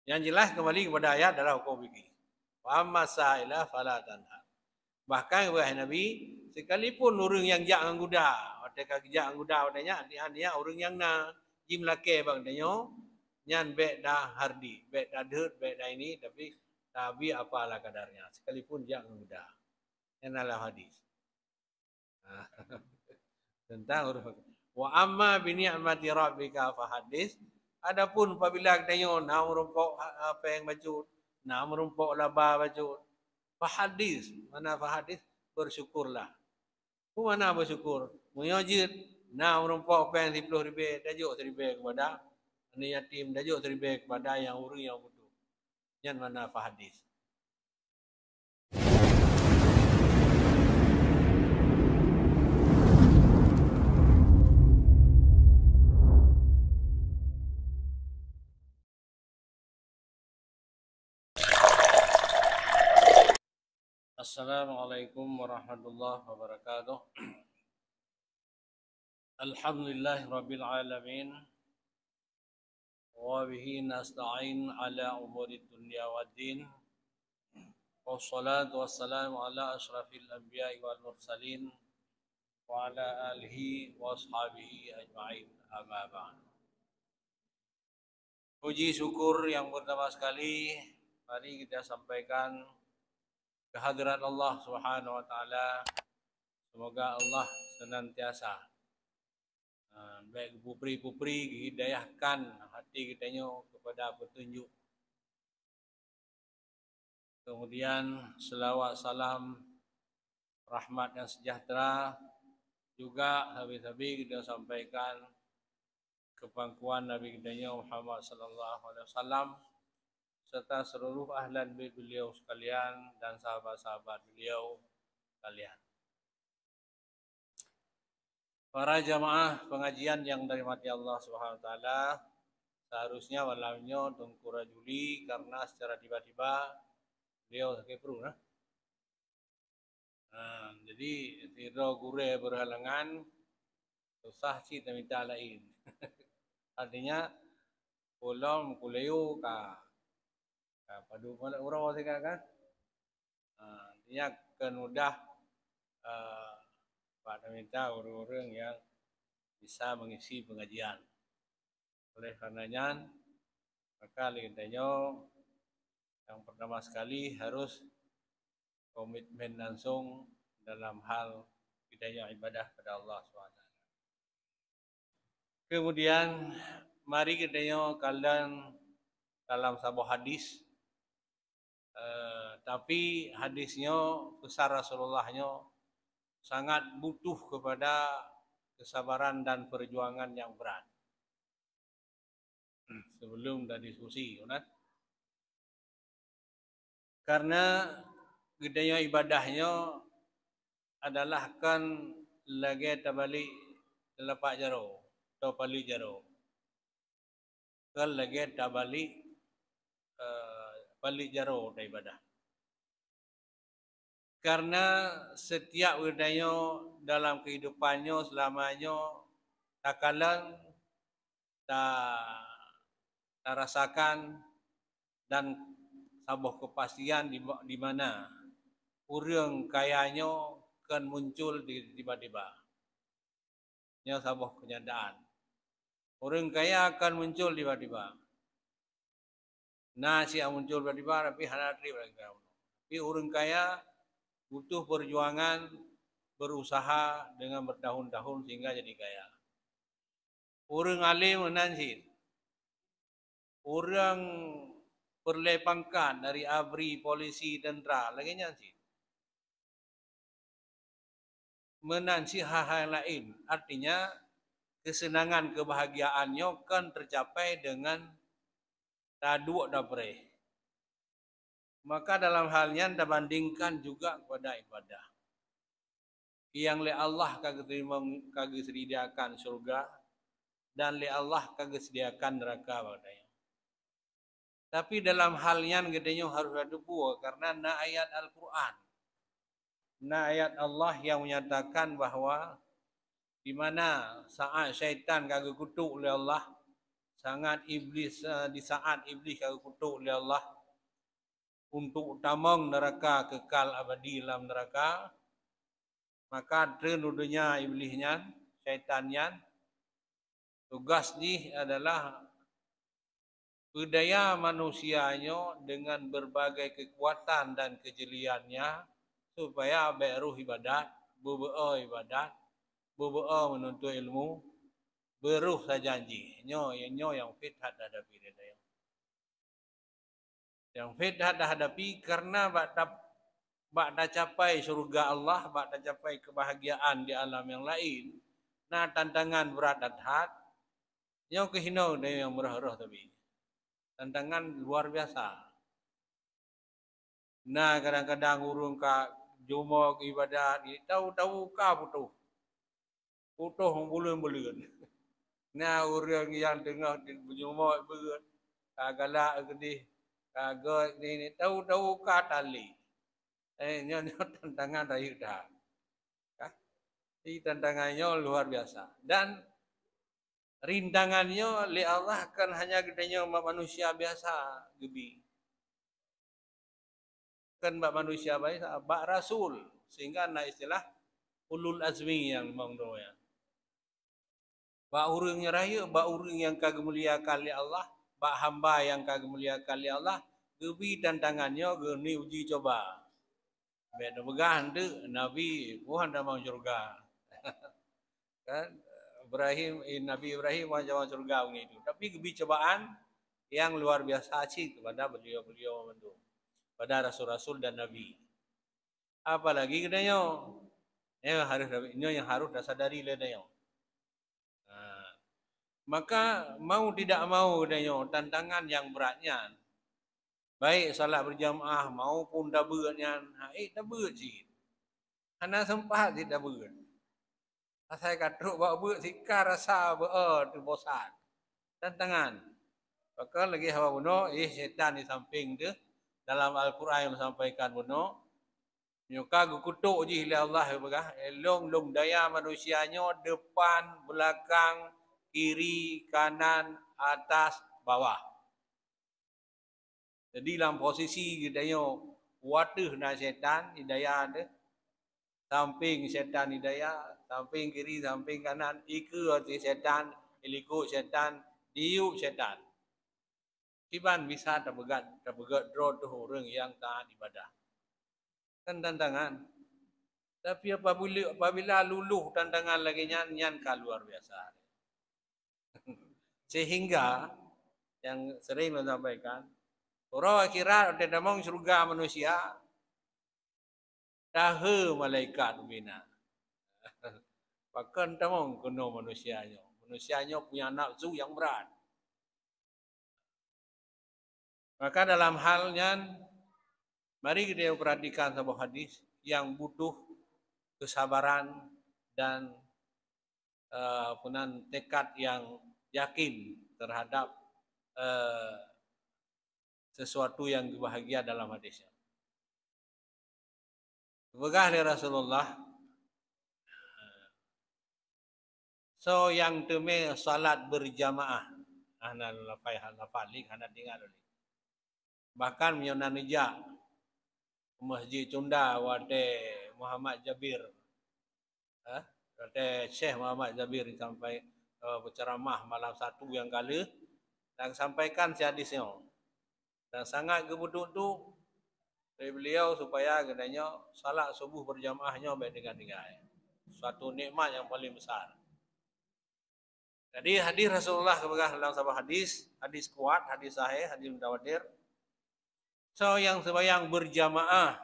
Yang jelas kembali kepada ayat adalah hukum fikih. Wa amma sa'ila fala tanha. Bahkan wahai Nabi, sekalipun orang yang jak dengan kuda, mereka jak dengan kuda katanya, dia orang yang na jim lake bang danyo, nyan bek dah hardi, bek dah dut, bek dah ini, tapi apalah kadarnya, sekalipun jak dengan kuda. Yang adalah hadis. Tentang huruf. Wa amma bi ni'mati rabbika fa hadis. Adapun apabila katanya nak merumpok apa yang baju, nak merumpok laba baju, fa hadis. Mana fa hadis? Bersyukurlah. Mana bersyukur? Menyajid nak merumpok apa yang 10 ribu, dajuk 1 ribu kepada anak yatim, dajuk 1 ribu kepada yang orang yang butuh. Yang mana fa hadis? Assalamualaikum warahmatullahi wabarakatuh. Alhamdulillah rabbil alamin. Wa bihi nasta'in ala umuri dunya waddin. Wassalatu wassalamu ala asyrafil anbiya'i wal mursalin wa ala alihi wa ashabihi ajma'in. Amma ba'd. Puji syukur yang pertama sekali mari kita sampaikan kehadirat Allah Subhanahu wa taala. Semoga Allah senantiasa baik pupri hidayahkan hati kitanya kepada petunjuk. Kemudian selawat salam rahmat dan sejahtera juga habis-habis kita sampaikan ke pangkuan Nabi kitanya Muhammad sallallahu alaihi wasallam serta seluruh ahlan beliau sekalian dan sahabat-sahabat beliau sekalian. Para jamaah pengajian yang dirahmati Allah Subhanahu wa taala, seharusnya malamnya tunggu Juli karena secara tiba-tiba beliau sakit perut jadi tidak gure berhalangan susah sih minta lain. Artinya kolom kuleyo ka padu mana orang kan artinya kan mudah Pak minta orang-orang yang bisa mengisi pengajian. Oleh karenanya maka lidahnya yang pertama sekali harus komitmen langsung dalam hal bidaya ibadah pada Allah SWT. Kemudian mari kita kalian dalam sebuah hadis, tapi hadisnya besar Rasulullahnya sangat butuh kepada kesabaran dan perjuangan yang berat. Sebelum dah diskusi, karena gedenya ibadahnya adalah kan lagi tabalik telapak jaro atau pali jaro. Kan lagi tabalik pali jaro ibadah. Karena setiap gedenya dalam kehidupannya selamanya takalan tak rasakan dan sebuah kepastian di mana orang kayanya akan muncul tiba-tiba. Ini sebuah kenyataan. Orang kaya akan muncul tiba-tiba. Nasi yang muncul tiba-tiba tapi hanatri lagi. Tapi orang kaya butuh perjuangan, berusaha dengan bertahun-tahun sehingga jadi kaya. Orang alim menansit. Orang perlai pangkat dari ABRI, polisi, tentera, lagi nyansi. Menansi hal-hal lain. Artinya kesenangan kebahagiaannya kan tercapai dengan taduk dapre. Maka dalam halnya anda bandingkan juga kepada ibadah. Yang le Allah kagak sediakan surga dan le Allah kagak sediakan neraka padanya. Tapi dalam halnya gedenya harus ada buah karena na ayat Al-Quran. Na ayat Allah yang menyatakan bahwa di mana saat syaitan kagak kutuk oleh Allah, sangat iblis di saat iblis kau kutuk oleh Allah untuk utamang neraka kekal abadi dalam neraka, maka trenudunya iblisnya, syaitannya, tugas ni adalah budaya manusianya dengan berbagai kekuatan dan kejeliannya supaya beruh ibadat, ibadat, menuntut ilmu, beruh sajanji. Nyo yang fithat hadapi dia. Yang fithat hadapi karena bak dah capai surga Allah, bak dah capai kebahagiaan di alam yang lain. Nah tantangan berat dathat, nyo kehino dia yang murah-murah tapi. Tantangan luar biasa. Nah kadang-kadang urung ka jumo ke ibadat, tahu-tahu ka putuh. Putuh bulan-bulan. Nah urang yang tengah jumo berat, kagalak gede, kagak ni tahu-tahu ka tali. Nyo tantangan rayu dah. Ini tantangannya luar biasa. Dan rintangannya oleh Allah kan hanya gedenya manusia biasa gebi. Kan manusia biasa, bak rasul, sehingga ada istilah ulul azmi yang mengdo ya. Bak urang raya, bak urang yang kagak muliakan oleh Allah, bak hamba yang kagak muliakan oleh Allah, gebi tantangannya geni uji coba. Beda begah hande Nabi Tuhan dah mau surga. Kan Nabi Ibrahim macam surga begitu. Tapi gebi cobaan yang luar biasa sih kepada beliau-beliau itu, pada rasul-rasul dan nabi. Apalagi kedanya, yang harus sadari ledanya. Maka mau tidak mau kedanya tantangan yang beratnya, baik salat berjamaah maupun dabernya, daber sih. Hana sempat tidak daber. Saya kata bawa buat sikar rasa tu bosan. Tantangan. Maka lagi hawa buno, syaitan di samping tu dalam Al-Quran yang menyampaikan buno, nyuka kutuk je oleh Allah begah, long daya manusianya depan, belakang, kiri, kanan, atas, bawah. Jadi dalam posisi gedanya waduh na syaitan hidayah ada, samping syaitan hidayah, samping kiri, samping kanan, ikut syaitan, ikut syaitan, diuk syaitan. Kiban bisa terbegat draw tu orang yang taat ibadah. Kan tantangan. Tapi apabila luluh tantangan lagi nyan ka luar biasa. Sehingga yang sering menyampaikan, orang akhirat ada damang surga manusia, tahe malaikat bina. Bahkan tamang kena manusianya. Manusianya punya nafsu yang berat. Maka dalam halnya, mari kita perhatikan sebuah hadis yang butuh kesabaran dan punan tekad yang yakin terhadap sesuatu yang bahagia dalam hadisnya. Begah Rasulullah. So yang teme salat berjamaah. Ana lafalik ana tinggal ni. Bahkan menyonan nija Masjid Cunda wate Muhammad Jabir. Wate Syekh Muhammad Jabir sampai berceramah malam satu yang kali dan sampaikan si hadisnya. Dan sangat kebutuhan tu dari beliau supaya katanya salat subuh berjamaahnya baik dengan. Suatu nikmat yang paling besar. Jadi hadis Rasulullah kepada dalam sebuah hadis kuat, hadis sahih, hadis mutawatir. So yang sembahyang berjamaah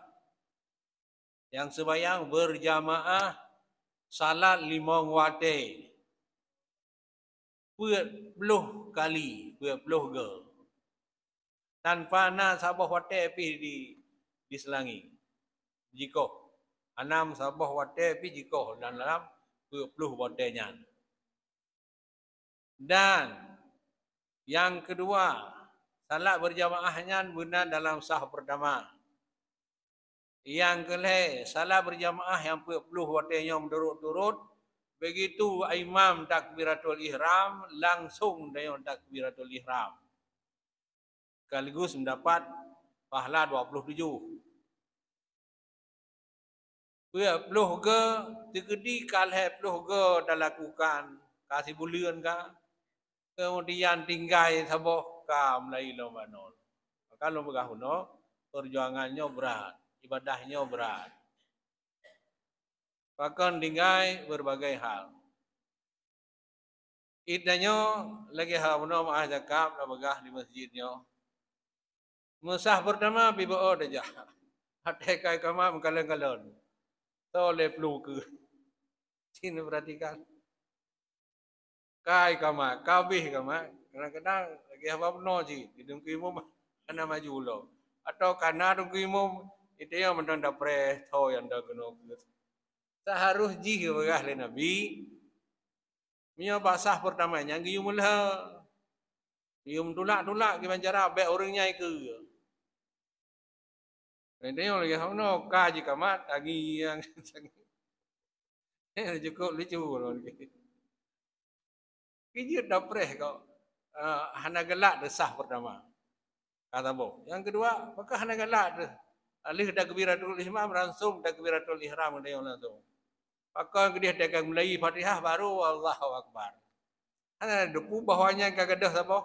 salat 5 waktu. 40 kali, 40 ke. Tanpa nak sabah waktu di selangi. Jika 6 sabah waktu jika dan dalam 40 waktunya. Dan yang kedua, salat berjamaahnya benar dalam sah pertama. Yang kedua, salat berjamaah yang 40 waktunya berturut-turut Begitu imam takbiratul ihram, langsung dia takbiratul ihram. Sekaligus mendapat pahala 27. Peluh ke, tegedi kalhe peluh ke dah lakukan, kasih bulian ka, kemudian tinggal saboh ka mulai lomanon. Maka lo begahuno, perjuangannya berat, ibadahnya berat. Bahkan tinggal berbagai hal. Idanya lagi hamuno maah jakap na begah di masjidnya. Musah pertama bibo aja. Hati kai kama mengkalon-kalon. Tole pelu ke. Sini perhatikan. Kai kama, kabih kama. Kadang-kadang lagi apa benar sih. Hidung kimu mana maju lo. Atau karena hidung kimu itu yang menang dapre tau yang dah kena. Seharus jih begah le Nabi. Mia basah pertamanya gium lah. Gium tulak-tulak gimana cara baik orangnya ke. Ini yang lagi hano kaji kamat lagi yang cukup lucu loh. Kijut dapreh kau hana gelak desah pertama kata bo. Yang kedua maka hana gelak deh. Alih takbiratul ihram langsung takbiratul ihram dia langsung. Maka dia dagang mulai Fatihah baru Allahu Akbar. Hana depu bahwanya kagadah apa?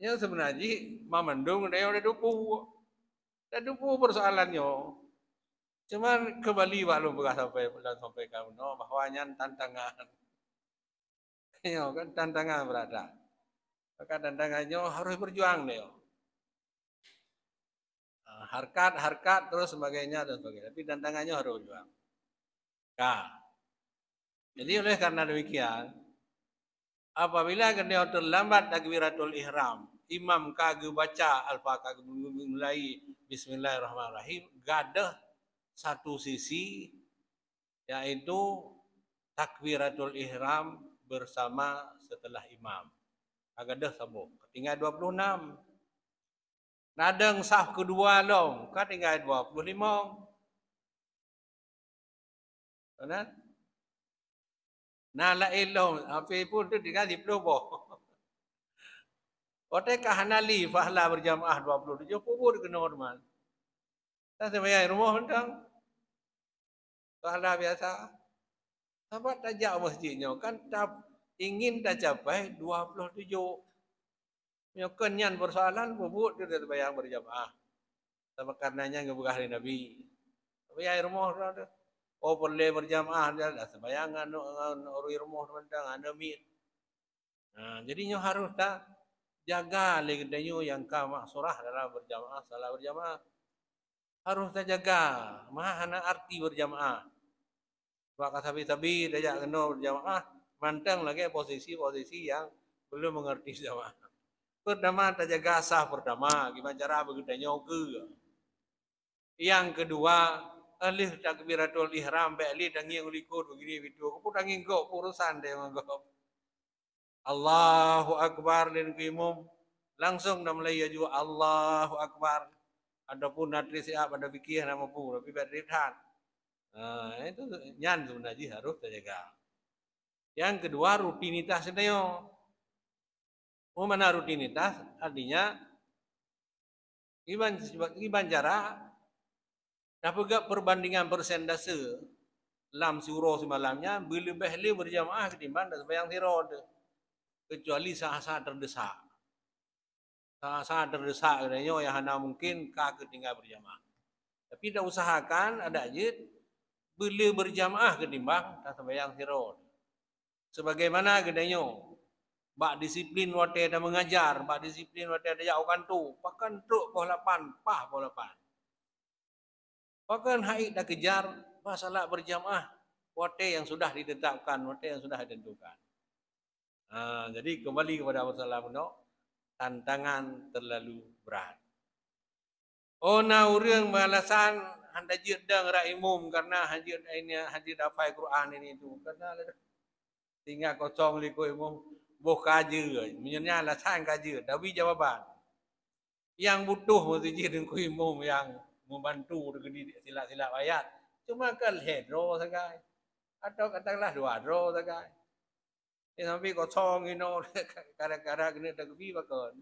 Yang sebenarnya mamandung dia udah depu. Dah depu persoalannya. Cuman kembali walau bekas sampai kamu no bahwanya tantangan. Ya kan tantangan berada. Maka tantangannya harus berjuang deh. Harkat terus sebagainya dan sebagainya. Tapi tantangannya harus berjuang. Nah, jadi oleh karena demikian, apabila kena terlambat takbiratul ihram, imam kagak baca al-fatihah mulai bismillahirrahmanirrahim, gadah satu sisi yaitu takbiratul ihram bersama setelah imam. Agadah sambung. Tinggal 26. Nadang sah kedua long, kan tinggal 25. Benar? Nala elong, apa pun tu tinggal 10 boh. Otak kahanali pahala berjamaah 27 kubur ke normal. Tak sembahyang rumah mentang. Pahala biasa. Sampai tajak masjidnya kan ingin tak capai 27. Kenyan persoalan bubut dia sembahyang berjamaah. Sama karenanya ngebuka hari Nabi. Sembahyang rumah tu. Oh boleh berjamaah dia dah sembayangan orang rumah mentang anami. Nah, jadinya harus tak jaga legendayo yang ka maksurah dalam berjamaah, salah berjamaah. Harus tak jaga. Mana arti berjamaah. Sebab tabi-tabi dia kena berjamaah, mantang lagi posisi-posisi yang belum mengerti jamaah. Pertama tak jaga sah pertama, gimana cara begedanya ke. Yang kedua, alih takbiratul ihram balik dangi ulikut begini video. Aku dangi kau urusan dia mangkau. Allahu Akbar dan imam langsung dah mulai juga Allahu Akbar. Adapun natri siap ada fikir nama pun tapi beritan. Itu nyan sebenarnya harus terjaga. Yang kedua rutinitas itu. Oh mana rutinitas? Artinya iban cara dapat perbandingan persentase dalam surau semalamnya lebih berjamaah ketimbang dan sembahyang sirod. Kecuali saat terdesak. Saat terdesak katanya yang hanya mungkin kagak tinggal berjamaah. Tapi dah usahakan ada aja boleh berjamaah ketimbang tak sembahyang sirod. Sebagaimana katanya bak disiplin wate dah mengajar, bak disiplin wate dah jauhkan tu, pakan truk poh 8, pah poh 8. Pakan haid dah kejar masalah berjamaah wate yang sudah ditetapkan, wate yang sudah ditentukan. Jadi kembali kepada masalah menok, tantangan terlalu berat. Ona urang balasan anda jedang raimum karena hadir ini hadir dafai Quran ini itu karena tinggal kosong liku imum boh kaje menyenya alasan kaje tapi jawaban yang butuh mesti dengan imum yang membantu dengan sila-sila ayat Cuma kan hedro sagai. Atau katakanlah dua ro sagai. Sampai kosong ino kadang-kadang kena tergebi bakon.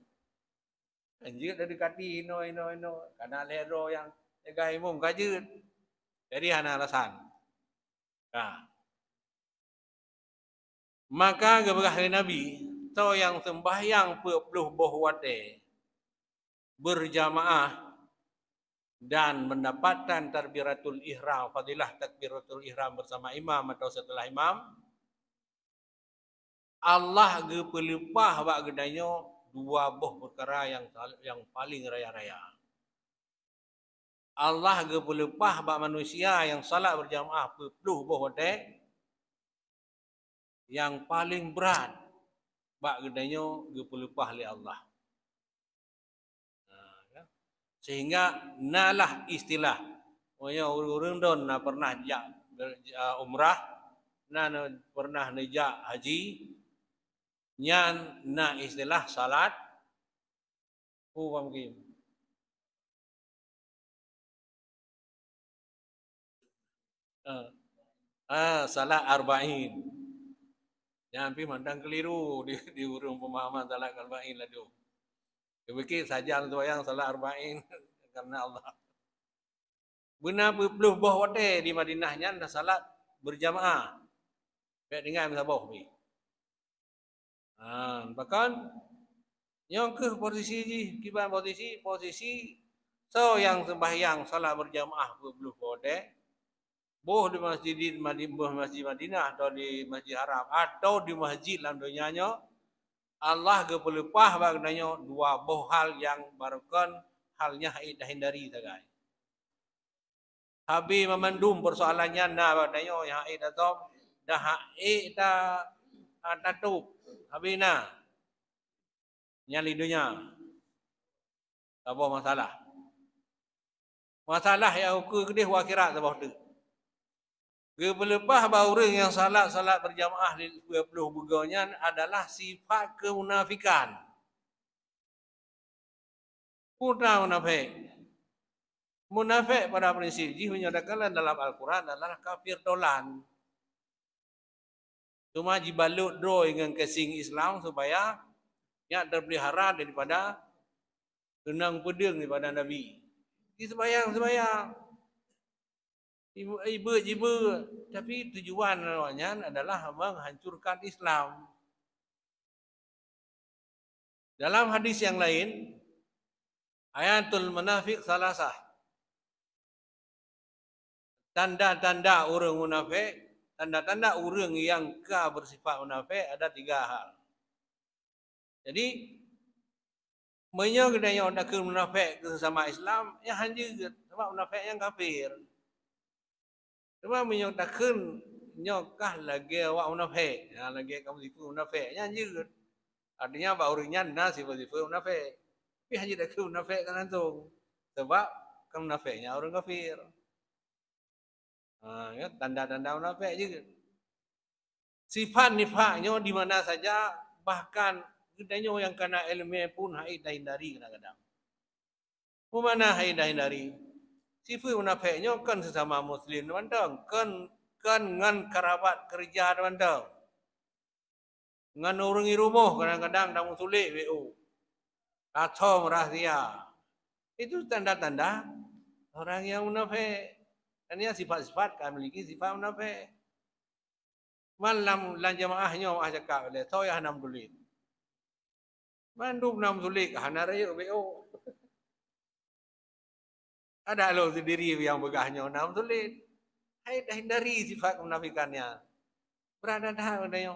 Anjir dari kati ino. Karena hedro yang sagai mung kajut. Jadi hana alasan. Nah. Maka keberkah Nabi, tau yang sembahyang 40 boh wate berjamaah dan mendapatkan takbiratul ihram, fadilah takbiratul ihram bersama imam atau setelah imam, Allah ge pelupah bak gedanyo 2 boh perkara yang paling raya-raya. Allah ge pelupah bak manusia yang salat berjamaah 40 boh wate yang paling berat bak gedanyo ge pelupah li Allah. Sehingga nalah istilah orang don pernah jak umrah, pernah nejak haji, nyan na istilah salat mungkin. Salat arba'in. Jangan pi mandang keliru di urung pemahaman salat arba'in lah tu. Kebikir saja untuk yang salat arba'in karena Allah. Benar berpuluh boh wate di Madinahnya dah salat berjamaah. Baik dengan saboh ni. Bahkan yang ke posisi kiban posisi so yang sembahyang salat berjamaah berpuluh boh wate. Boh di masjid Madinah atau di Masjid Haram atau di masjid dalam dunianya, Allah ke pelupah bagainya 2 boh hal yang barukan halnya dah hindari sagai. Habis memandum persoalannya bagainya yang dah tutup. Habis nyali dunia. Apa masalah? Masalah yang ukur kedih akhirat sabah tu. Kepelepah orang yang salat berjamaah di 20 buganya adalah sifat kemunafikan. Putra munafik. Munafik pada prinsip menyatakan dalam Al-Quran adalah kafir tolan. Cuma dibalut do dengan kesing Islam supaya yang terpelihara daripada tenang pedang daripada Nabi. Di sembahyang. Ibu, tapi tujuan awalnya adalah menghancurkan Islam. Dalam hadis yang lain, ayatul munafik salasah. Tanda-tanda orang munafik, tanda-tanda orang yang bersifat munafik ada 3 hal. Jadi, menyogda yang ada munafik sesama Islam, yang hanya sebab munafik yang kafir. Cuma menyatakan nyokah lagi awak munafik. Lagi kamu sifat munafik. Yang artinya bahawa orangnya sifat-sifat munafik. Tapi hanya dah ke munafik kan langsung. Sebab kamu munafiknya orang kafir. Tanda-tanda munafik juga. Sifat nifaknya di mana saja, bahkan gedanya yang kena ilmiah pun haid dah hindari kadang-kadang. Mana haid dah hindari? Sifat munafiknya kan sesama muslim teman-teman, kan ngan kerabat kerja teman-teman. Ngan orang di rumah kadang-kadang dah musulik WO. Atau rahsia. Itu tanda-tanda orang yang munafik. Dan yang sifat-sifat kan memiliki sifat munafik. Malam jamaahnya mak cakap boleh, tahu ya hanam dulit. Mandum nam dulit, hana raya WO. Ada lo sendiri yang begahnya nam sulit. Hai dah hindari sifat kemunafikannya. Berada dah adanya.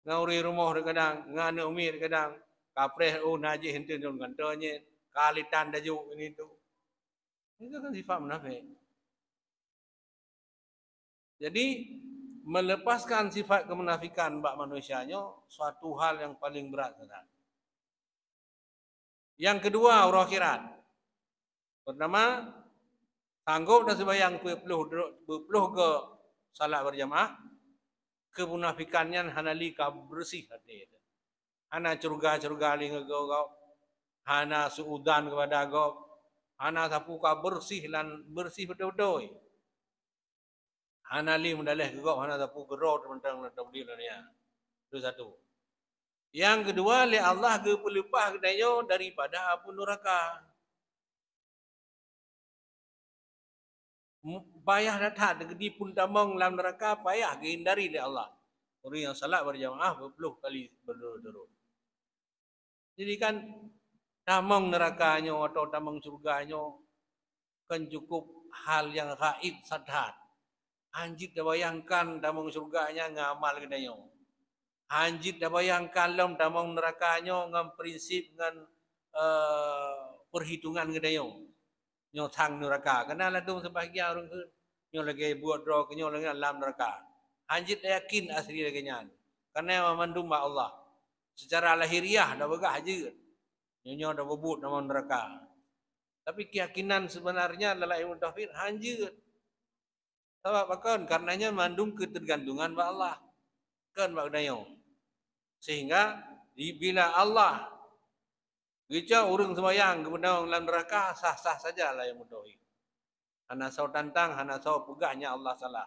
Ngauri rumah kadang, nganu umi kadang, kapreh najis henteu don kantornya, kalitan dajuk ini tu. Itu kan sifat munafik. Jadi melepaskan sifat kemunafikan bak manusianya suatu hal yang paling berat saudara. Yang kedua urang akhirat. Pertama, sanggup dan sembahyang 20 ke salat berjamaah, kemunafikannya hanali ka bersih hati. Hana curga li ngegau, hana suudan kepada gau, Hana sapu ka bersih lan bersih betul-betul. Hana lim daleh gegok hana sapu gerot mentang mentang dia ni. Itu satu. Yang kedua, li Allah ke pelepah kedayo daripada api neraka. Payah datang di pun tamang dalam neraka, payah hindari li Allah. Orang yang salat berjamaah berpuluh kali berdurut-durut. Jadi kan tamang nerakanya atau tamang surganya kan cukup hal yang gaib sadhat. Anjit dah bayangkan tamang surganya ngamal kedayo. Anjit dah bayangkan lam tamang nerakanya ngam prinsip ngan perhitungan kedayo. Nyo thang neraka. Kenal lah tu sebahagian orang tu. Nyo lagi buat doa ke nyo lagi dalam neraka. Anjit yakin asli lagi nyan. Karena memandum Allah. Secara lahiriah dah begah je. Nyo dah bebut nama neraka. Tapi keyakinan sebenarnya adalah ilmu tauhid hanjut. Sebab apa? Karenanya mandung ketergantungan pada Allah. Kan maknanya. Sehingga bila Allah jika orang sembahyang kepada dalam neraka sah-sah sajalah yang tauhid. Hana sau tantang, hana sau pegahnya Allah salah.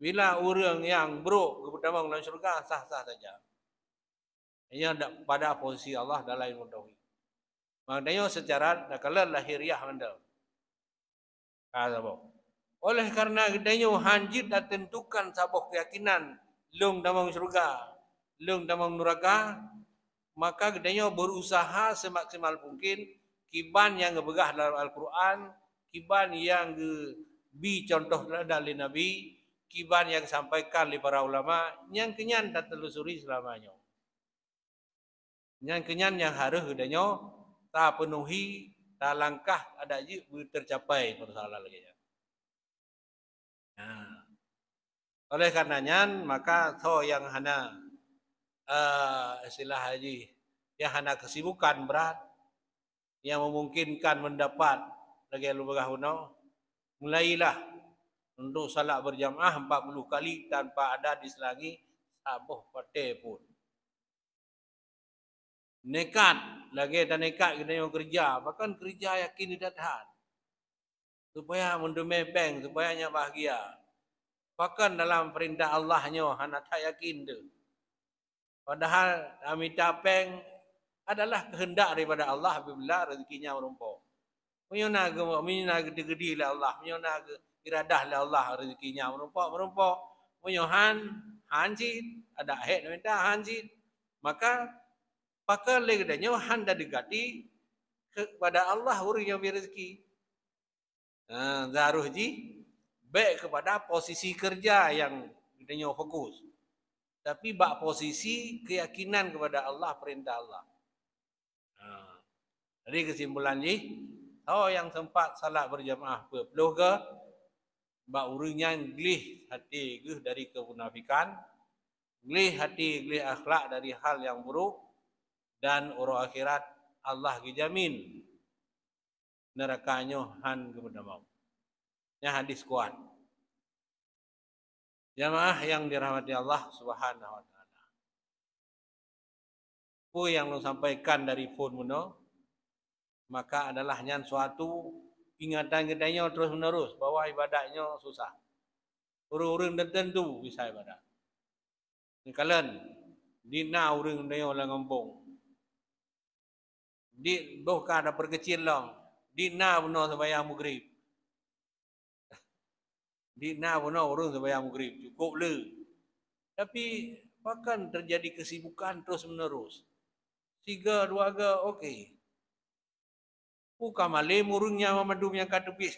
Bila orang yang buruk kepada dalam syurga sah-sah saja. Ia pada posisi Allah dalam ilmu tauhid. Maknanya secara nakalah lahiriah anda. Oleh karena gedanya hanjit dan tentukan sabuk keyakinan lung dalam syurga, lung dalam neraka, maka gedanya berusaha semaksimal mungkin kiban yang ngebegah dalam Al-Quran, kiban yang bi contoh dari Nabi, kiban yang disampaikan oleh para ulama, yang kenyan tak telusuri selamanya. Yang kenyan yang harus gedanya tak penuhi, tak langkah ada je tercapai persoalan lagi. Nah, oleh karenanya maka so yang hana istilah haji yang hana kesibukan berat yang memungkinkan mendapat lagi lubagah uno mulailah untuk salat berjamaah 40 kali tanpa ada diselangi sabuh pate pun. Nekat lagi dan nekat kita yang kerja, bahkan kerja yakin tidak tahan. Supaya mendemai bank, supaya nya bahagia. Bahkan dalam perintah Allahnya hana tak yakin tu. Padahal amita peng adalah kehendak daripada Allah apabila rezekinya merumpuk. Menyona gede-gede lah Allah, menyona iradah lah Allah rezekinya merumpuk. Menyohan hanjit, ada hek minta hanjit. Maka pakai legedanya handa dekati kepada Allah orang yang beri rezeki. Zaruh ji baik kepada posisi kerja yang gedenya fokus. Tapi bak posisi keyakinan kepada Allah, perintah Allah. Jadi kesimpulan ni, yang sempat salat berjamaah perlu ke bak urangnya glih hati glih dari kemunafikan, glih hati glih akhlak dari hal yang buruk. Dan orang akhirat Allah dijamin nerakanya han kepada mau. Yang hadis kuat. Jamaah yang dirahmati Allah Subhanahu wa taala. Apa yang lu sampaikan dari phone muno maka adalah nyan suatu ingatan gedanya terus menerus bahwa ibadahnya susah. Orang-orang tertentu bisa ibadah. Ni kalian dina orang dia orang kampung. Di bukan ada perkecil long. Di na benar sembahyang maghrib. Di na benar orang sembahyang maghrib cukup le. Tapi bahkan terjadi kesibukan terus menerus. 3 2 ga okey. Bukan malam urungnya memandum yang katupis.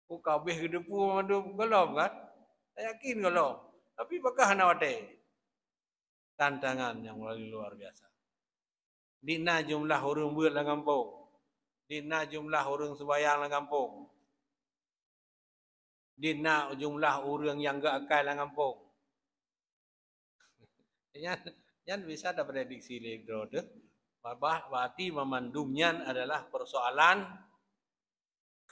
Bukan habis kedepu memandum golong kan? Saya yakin golong. Tapi bakal hana wate. Tantangan yang luar biasa. Dina jumlah orang buat dalam kampung. Dina jumlah orang sembahyang dalam kampung. Dina jumlah orang yang gak akal dalam kampung. Yang bisa ada prediksi legro tu. Berarti memandumnya adalah persoalan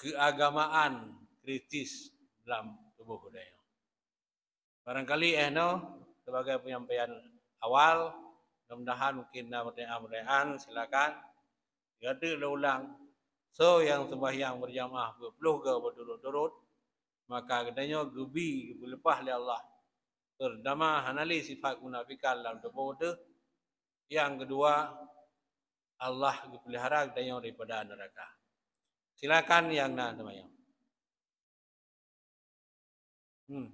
keagamaan kritis dalam tubuh budaya. Barangkali sebagai penyampaian awal Mudah-mudahan mungkin pertanyaan silakan. Kata ulang. So yang sembahyang berjamaah berpuluh ke berdurut-durut, maka katanya gebi berlepas oleh Allah. Terdama hanali sifat munafikan dalam tubuh itu. Yang kedua, Allah dipelihara katanya daripada neraka. Silakan yang nak sembahyang.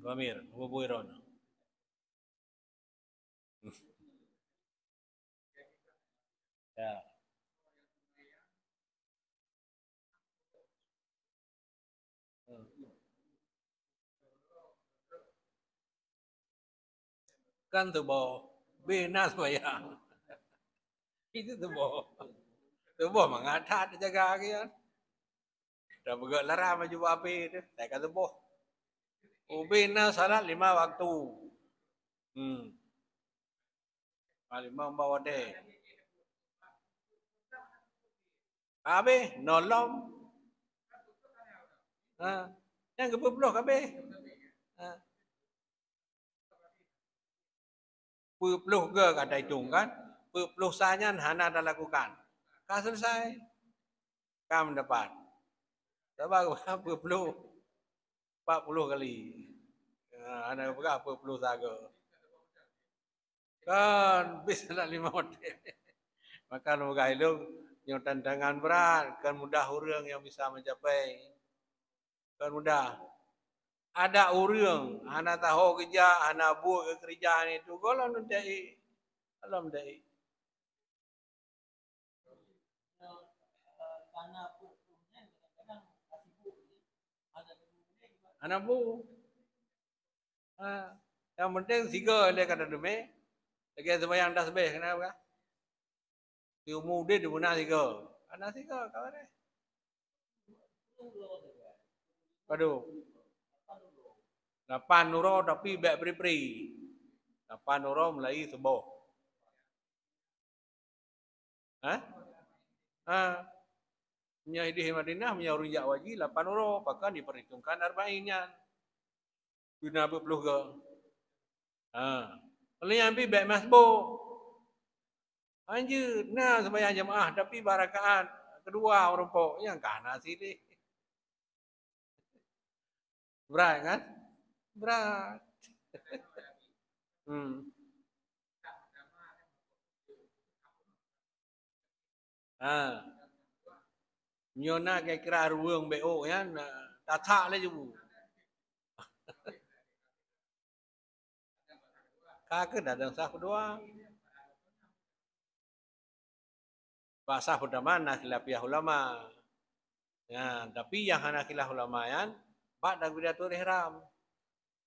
Pamir, Abu Iron. Ya. Kan tubuh bina sembahyang. Itu tubuh. Tubuh mengadat jaga kan. Dah bergerak larang maju api tu. Saya kata tubuh. Bina salat 5 waktu. Lima bawa deh. Habis nolong. Yang ke-10 habis. 10 ke kata hitung kan. 10 sahaja hana dah lakukan. Kan selesai. Kan mendapat. Sebab 40 kali. Hana berapa 40 sahaja. Kan bisa nak 5 hotel. Maka moga hidup yang tantangan berat. Kan mudah orang yang bisa mencapai. Kan mudah. Ada orang, hana tahu kerja, hana buat kerjaan itu. Kalau nanti, kalau nanti. Hana bu. Yang penting tiga dia kata demi. Lagi sembahyang dah sebeh, kenapa? Ilmu dia di mana tiga? Hana tiga, kawan ni. Aduh. 8 nuro tapi baik beri-beri. 8 nuro mulai sebuah. Punya di Madinah, punya rujak wajib 8 nuro. Bahkan diperhitungkan arba'innya. Guna berpuluh ke. Kalau yang ambil baik masbuk. Anjir, nah sembahyang jemaah tapi barakaan kedua orang pok yang kanan sini. Berat kan? Berat. Nyona kira ruang BO ya, tak lah je bu. Kakak datang sah kedua. Bahasa pertama nakhilafiyah ulama. Ya, tapi yang nakhilafiyah ulama yang pada bidatul ihram.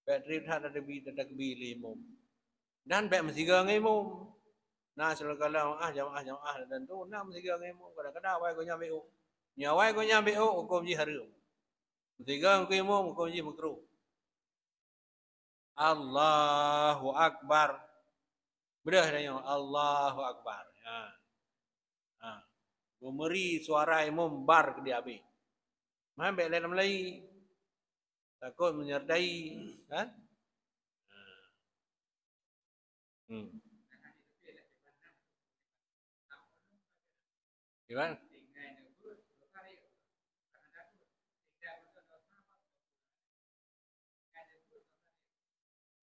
Bateri ada bi limum. Dan baik mesti ngimum. Nah, kalau jamaah dan tu nak mesti ngimum. Kadang-kadang awak kau nyampe u. Nyawai kau nyampe u hukum ji haram. Mesti ngimum hukum ji makruh. Allahu Akbar. Bedah dia Allahu Akbar. Memberi suara imam bar ke dia habis. Ambil dalam lagi. Takut menyertai. Kan? Gimana?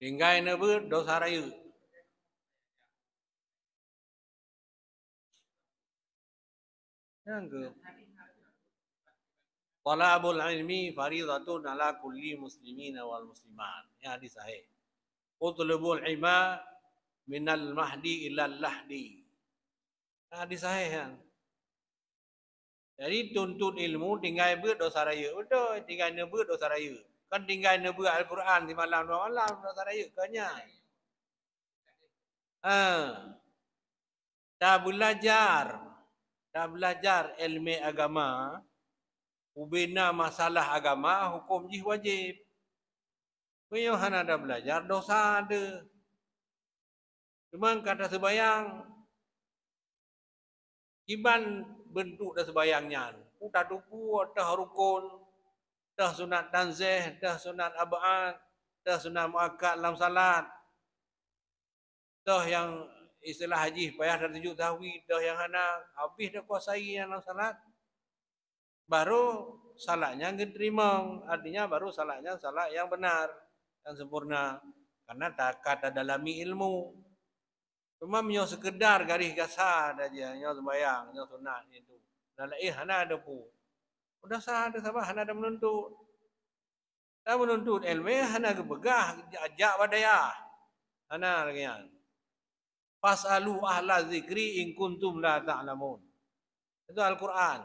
Tinggai nebut dosa raya. Yang ke? Talabul ilmi faridatun ala kulli muslimin wal muslimat. Yang hadis sahih. Utlubul ilma minal mahdi ilal lahdi. Hadis sahih kan. Jadi tuntut ilmu tinggal berdosa raya. Betul, tinggal nebut dosa raya. Kan tinggal nebut Al-Quran di malam dua malam dosa raya kanya. Dah belajar ilmu agama, ubina masalah agama, hukum jih wajib. Punya hana dah belajar, dosa ada. Cuma kata sebayang, iban bentuk dah sebayangnya. Dah duku, dah rukun, dah sunat tanzih, dah sunat abad, dah sunat muakkad dalam salat. Dah yang istilah haji payah dah 7 tahun dah yang hana habis dah kuasai yang salat baru salatnya diterima, artinya baru salatnya salat yang benar yang sempurna karena tak kata dalami ilmu. Cuma menyo sekedar garis kasar aja nyo sembayang nyo sunat itu dan hana ada pu udah sah ada sabah hana ada menuntut dah menuntut ilmu hana gebegah ajak badaya hana lagi kan. Fas'alu ahla zikri in kuntum la ta'lamun. Itu Al-Quran.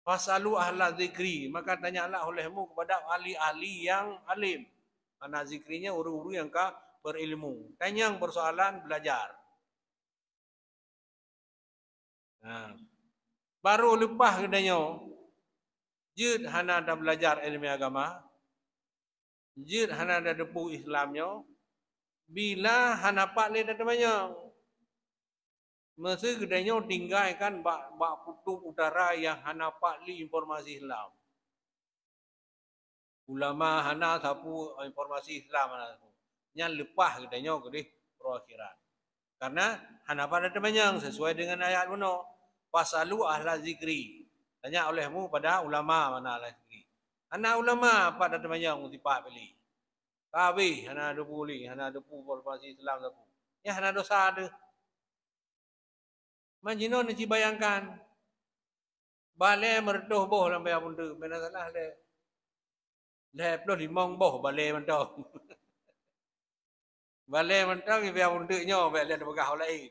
Fas'alu ahla zikri. Maka tanyalah olehmu kepada ahli-ahli yang alim. Karena zikrinya uru-uru yang berilmu. Tanya persoalan belajar. Nah. Baru lepas kedanya. Jid hana ada belajar ilmu agama. Jid hana ada depu Islamnya. Bila hanapak le dah banyak. Masa kedainya tinggalkan bak kutub utara yang hanapak li informasi Islam. Ulama hana sapu informasi Islam hana sapu. Yang lepas kedainya kedih perakhiran. Karena hanapak dah banyak sesuai dengan ayat mana. Fasalu ahla zikri. Tanya olehmu pada ulama mana ahla zikri. Hana ulama apa dah banyak tipak pilih. Kabeh hana ada puli, hana ada informasi Islam sapu. Ya hana dosa ada. Manjino ni bayangkan. Balai merdoh boh sampai apa tu. Mana salah le. Le plus limong boh balai mendoh. Balai mendoh ki biar untuk nyo biar le begah lain.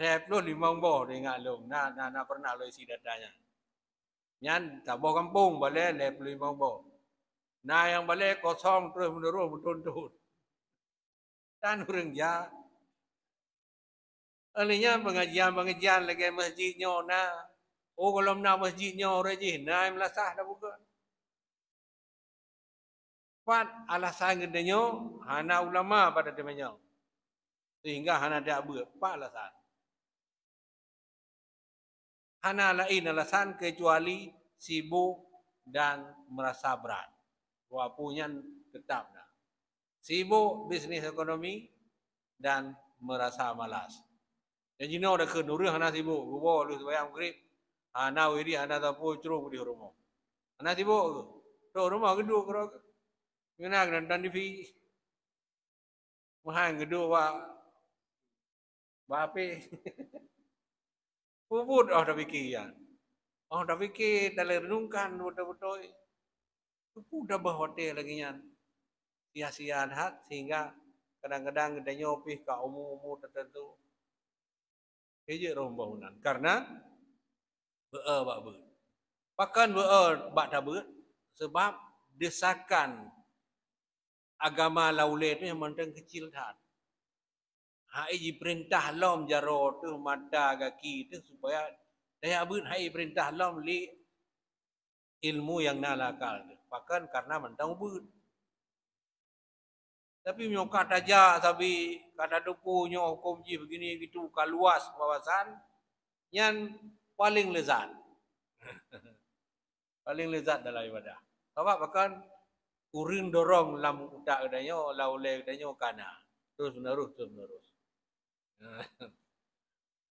Le plus limong boh dengar long. Na pernah lo isi datanya. Nyan tak boh kampung balai le plus limong boh. Nah yang balik kosong terus menerus bertuntut. Dan orang ya. Alihnya pengajian lagi masjidnya na. Oh kalau nak masjidnya rajin. Nah yang melasah dah buka. Pat alasan gedenya hana ulama pada temanya. Sehingga hana dia buat. Pat alasan. Hana lain alasan kecuali sibuk dan merasa berat. Wapunya tetap dah. Sibuk bisnis ekonomi dan merasa malas. Yang jino dah ke nurul hana sibuk. Gua lu sembahyang maghrib. Hana wiri hana tapu curung di rumah. Hana sibuk tu. Tu rumah kedua kerok. Mina nonton TV. Mahang kedua wa ape. Puput dah fikir. Dah fikir dah renungkan betul-betul. Udah berhotel lagi nyan. Sia-sia hat sehingga kadang-kadang kita nyopih ke umur tertentu. Keje rombonan karena bak ber. Pakan bak tak ber sebab desakan agama laule tu yang mentang kecil dah. Hai perintah lom jaro tu mata kaki tu supaya daya ber hai perintah lom li ilmu yang nalakal. Pakan karena mentang ber. Tapi nyokat aja tapi kata dupunya hukum ji begini gitu kaluas wawasan yang paling lezat. Paling lezat dalam ibadah. Sebab bahkan urin dorong lam utak adanya laule adanya kana. Terus menerus.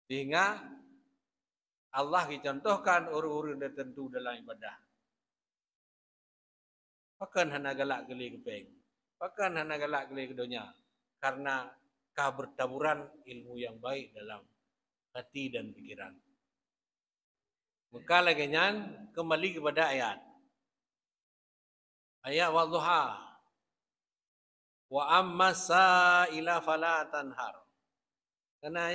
Sehingga Allah dicontohkan urun-urun tertentu dalam ibadah. Bahkan hana galak geli kepeng. Bahkan hana galak geli ke dunia. Karena kebertaburan ilmu yang baik dalam hati dan pikiran. Maka lagi nyan kembali kepada ayat. Ayat wadduha. Wa amma sa'ila fala tanhar. Kena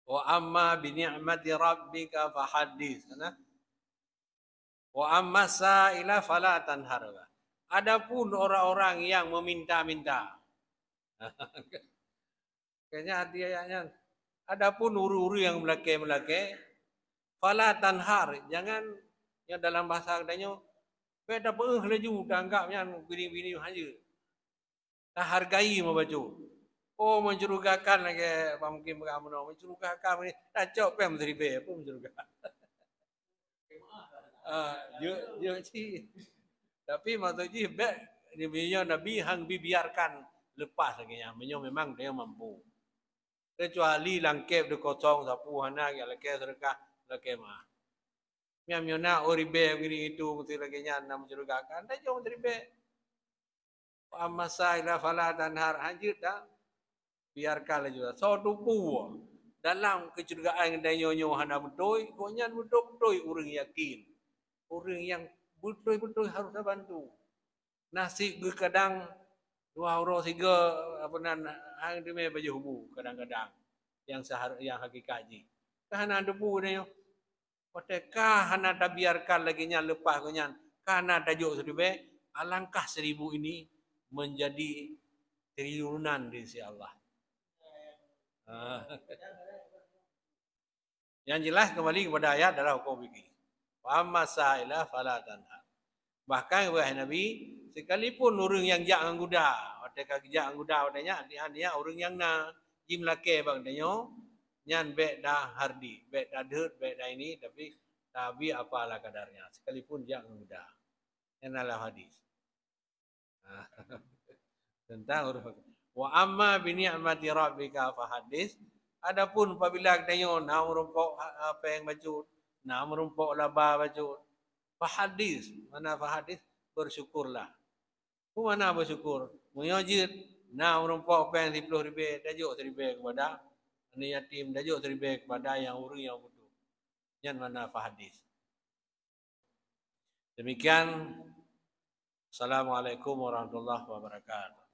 Wa amma bi ni'mati rabbika fahaddits. Kena? Wa amma sa'ila fala tanhar. Adapun orang-orang yang meminta-minta. Kayaknya hati ayatnya. Adapun uru-uru yang melake-melake. Fala tanhar. Jangan yang dalam bahasa katanya. Beda laju. Tak anggapnya bini-bini saja. Tak hargai membaca. Oh mencurigakan lagi. Mungkin kamu nak mencurigakan. Tak cok pun menteri apa mencurigakan. Dia cik. Tapi maksudnya Nabi hang biarkan lepas lagi nya menyo memang dia mampu. Kecuali langkep de kosong sapu hana ya leke sedekah leke mah. Miam yona oribe begini itu mesti lagi nya nam mencurigakan. Dah jom teribe. Amasa ila fala tanhar hajud dah. Biarkanlah juga. So tupu dalam kecurigaan dan nyonyo hana betul, konyan betul-betul orang yakin. Orang yang betul-betul harus bantu. Nasi kadang 2 euro 3 apa nan hang demi baju hubu kadang-kadang yang yang hakikat ji. Kahana debu ni yo. Patekah hana dah biarkan lagi nya lepas konyan. Kahana tajuk sedebe alangkah 1000 ini menjadi triliunan di sisi Allah. Yang jelas kembali kepada ayat adalah hukum fikih. Wa amma sa'ila fala tanhar. Bahkan wahai Nabi, sekalipun orang yang jak dengan kuda, mereka jak dengan kuda katanya dia orang yang na jim lake bang danyo nyan bek dah hardi, bek dah dut, bek dah ini tapi apalah kadarnya sekalipun jak dengan kuda. Yang dalam hadis. Tentang huruf wa amma bi ni'mati rabbika fa hadis. Adapun apabila danyo na merumpok apa yang baju, na merumpok laba baju fahadis, mana fahadis? Bersyukurlah. Mana bersyukur? Mengajit, nah merumpok pen 10 ribu, tajuk 1000 kepada anak yatim, tajuk 1000 kepada yang orang yang butuh. Yang mana fahadis. Demikian. Assalamualaikum warahmatullahi wabarakatuh.